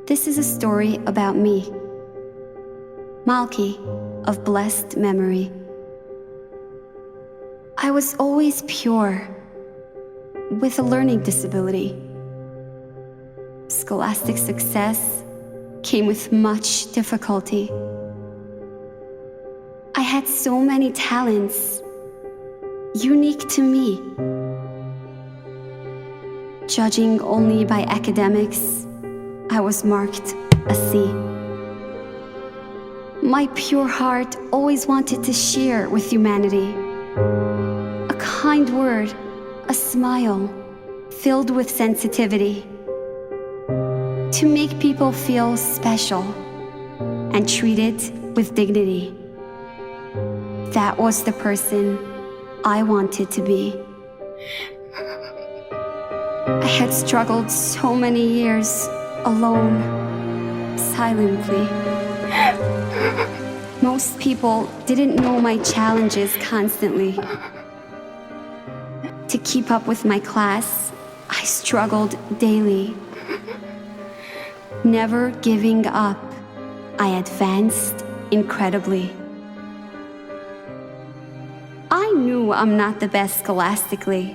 This is a story about me, Malky, of blessed memory. I was always pure, with a learning disability. Scholastic success came with much difficulty. I had so many talents, unique to me. Judging only by academics, I was marked a C. My pure heart always wanted to share with humanity. A kind word, a smile, filled with sensitivity. To make people feel special and treated with dignity. That was the person I wanted to be. I had struggled so many years alone, silently. Most people didn't know my challenges constantly. To keep up with my class, I struggled daily. Never giving up, I advanced incredibly. I knew I'm not the best scholastically.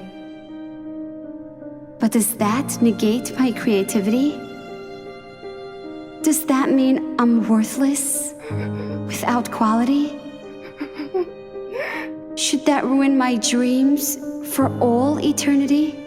But does that negate my creativity? Does that mean I'm worthless, without quality? Should that ruin my dreams for all eternity?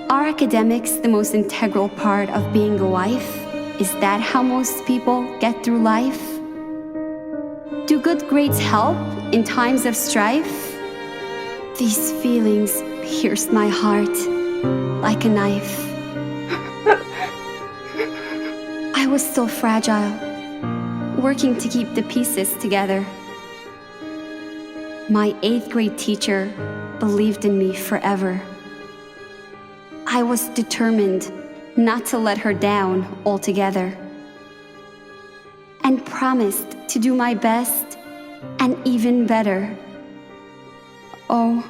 Are academics the most integral part of being a wife? Is that how most people get through life? Do good grades help in times of strife? These feelings pierced my heart like a knife. I was still fragile, working to keep the pieces together. My 8th grade teacher believed in me forever. I was determined not to let her down altogether, and promised to do my best and even better. Oh,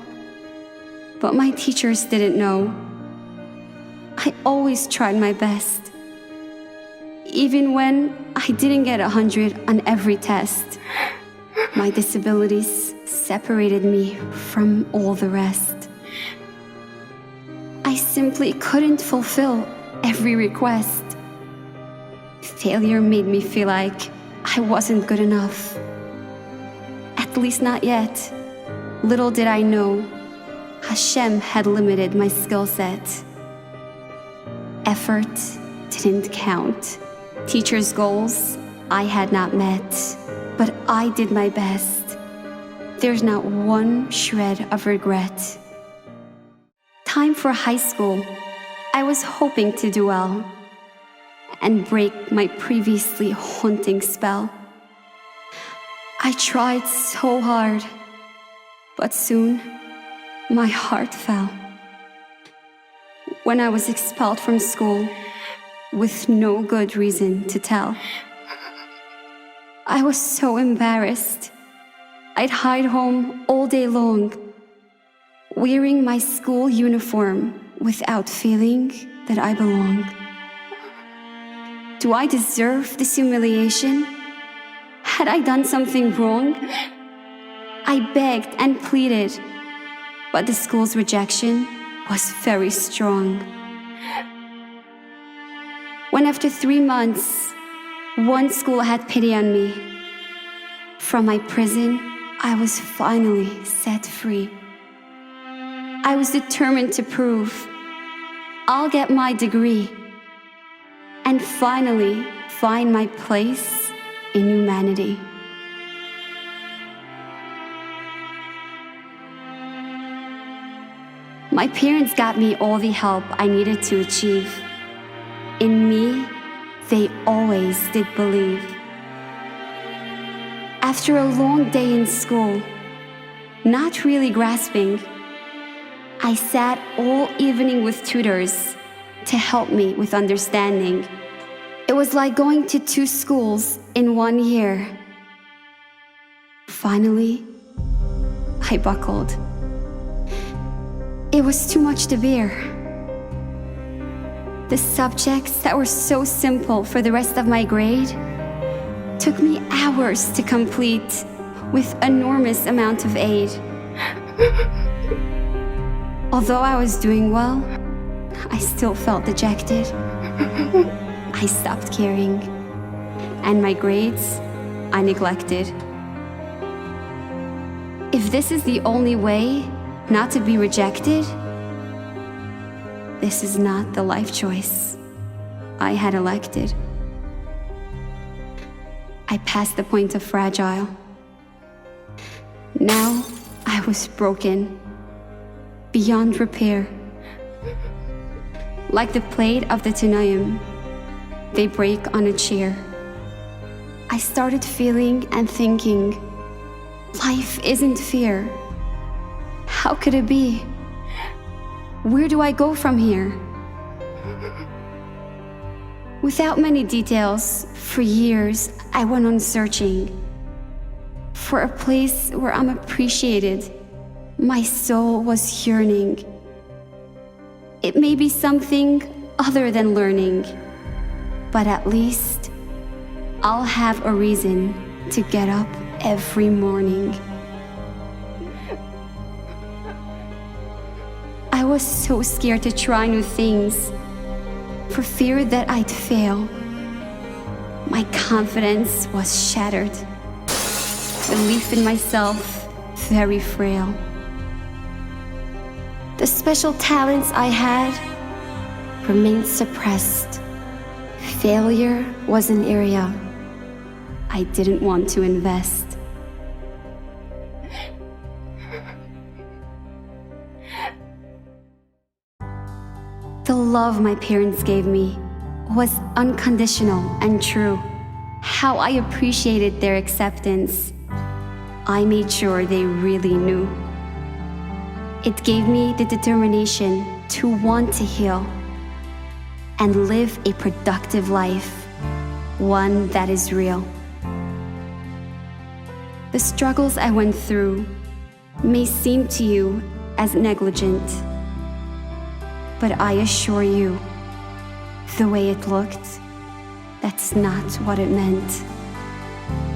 but my teachers didn't know. I always tried my best, even when I didn't get 100 on every test. My disabilities separated me from all the rest. I simply couldn't fulfill every request. Failure made me feel like I wasn't good enough. At least not yet. Little did I know, Hashem had limited my skill set. Effort didn't count. Teachers' goals I had not met, but I did my best. There's not one shred of regret. Time for high school. I was hoping to do well and break my previously haunting spell. I tried so hard, but soon my heart fell. When I was expelled from school with no good reason to tell, I was so embarrassed. I'd hide home all day long, wearing my school uniform without feeling that I belong. Do I deserve this humiliation? Had I done something wrong? I begged and pleaded, but the school's rejection was very strong. When after 3 months, one school had pity on me, from my prison, I was finally set free. I was determined to prove I'll get my degree and finally find my place in humanity. My parents got me all the help I needed to achieve. In me, they always did believe. After a long day in school, not really grasping, I sat all evening with tutors to help me with understanding. It was like going to 2 schools in 1 year. Finally, I buckled. It was too much to bear. The subjects that were so simple for the rest of my grade took me hours to complete with enormous amount of aid. Although I was doing well, I still felt dejected. I stopped caring, and my grades I neglected. If this is the only way not to be rejected, this is not the life choice I had elected. I passed the point of fragile. Now I was broken, beyond repair. Like the plate of the Tanayim, they break on a chair. I started feeling and thinking, life isn't fair. How could it be? Where do I go from here? Without many details, for years I went on searching for a place where I'm appreciated. My soul was yearning. It may be something other than learning, but at least I'll have a reason to get up every morning. I was so scared to try new things, for fear that I'd fail. My confidence was shattered. Belief in myself very frail. The special talents I had remained suppressed. Failure was an area I didn't want to invest. The love my parents gave me was unconditional and true. How I appreciated their acceptance. I made sure they really knew. It gave me the determination to want to heal and live a productive life, one that is real. The struggles I went through may seem to you as negligent, but I assure you, the way it looked, that's not what it meant.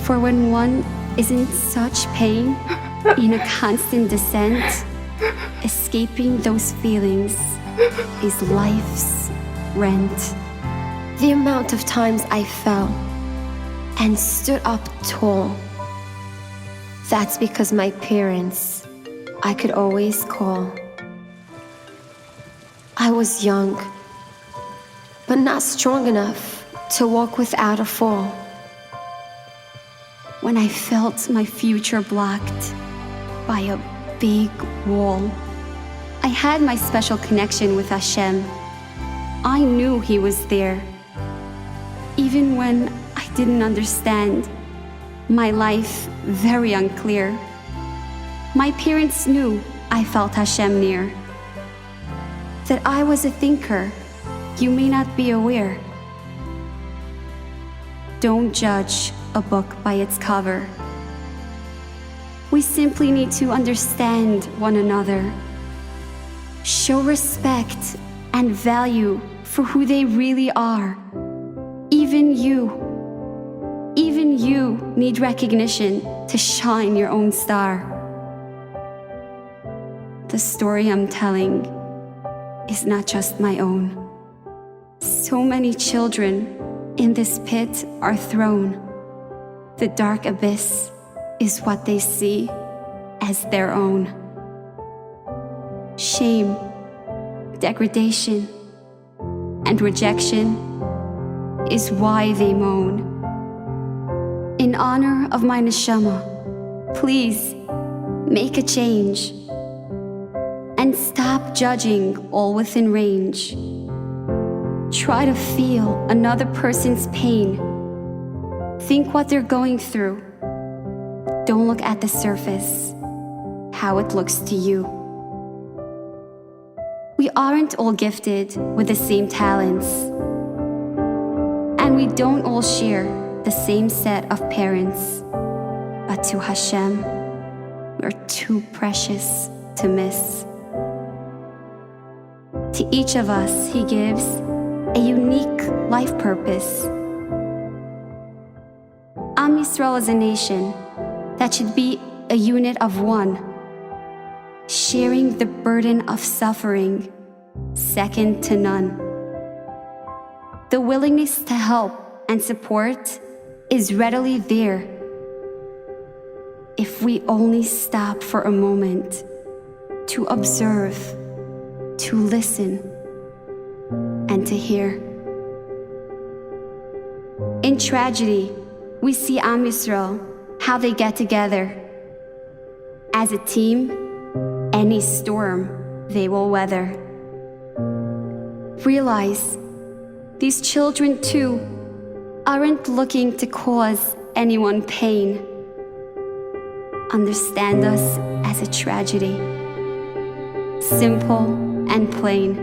For when one is in such pain, in a constant descent, escaping those feelings is life's rent. The amount of times I fell and stood up tall, that's because my parents I could always call. I was young, but not strong enough to walk without a fall. When I felt my future blocked by a big wall, I had my special connection with Hashem. I knew He was there. Even when I didn't understand, my life very unclear, my parents knew I felt Hashem near. That I was a thinker, you may not be aware. Don't judge a book by its cover. We simply need to understand one another. Show respect and value for who they really are. Even you need recognition to shine your own star. The story I'm telling is not just my own. So many children in this pit are thrown. The dark abyss is what they see as their own. Shame, degradation, and rejection is why they moan. In honor of my Neshama, please make a change and stop judging all within range. Try to feel another person's pain. Think what they're going through. Don't look at the surface, how it looks to you. We aren't all gifted with the same talents. And we don't all share the same set of parents, but to Hashem, we're too precious to miss. To each of us, He gives a unique life purpose. Am Yisrael is a nation that should be a unit of one, sharing the burden of suffering, second to none. The willingness to help and support is readily there if we only stop for a moment to observe, to listen, and to hear. In tragedy, we see Am Yisrael, how they get together. As a team, any storm they will weather. Realize these children too aren't looking to cause anyone pain. Understand us as a tragedy, simple and plain.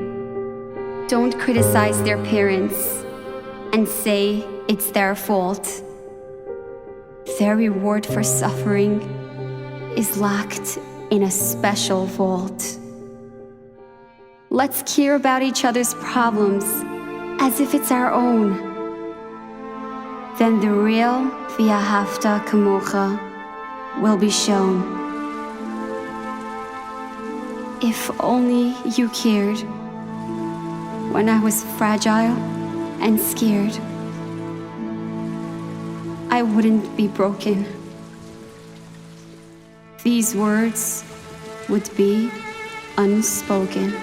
Don't criticize their parents and say it's their fault. Their reward for suffering is locked in a special vault. Let's care about each other's problems as if it's our own. Then the real V'ahavta kamocha will be shown. If only you cared when I was fragile and scared, I wouldn't be broken. These words would be unspoken.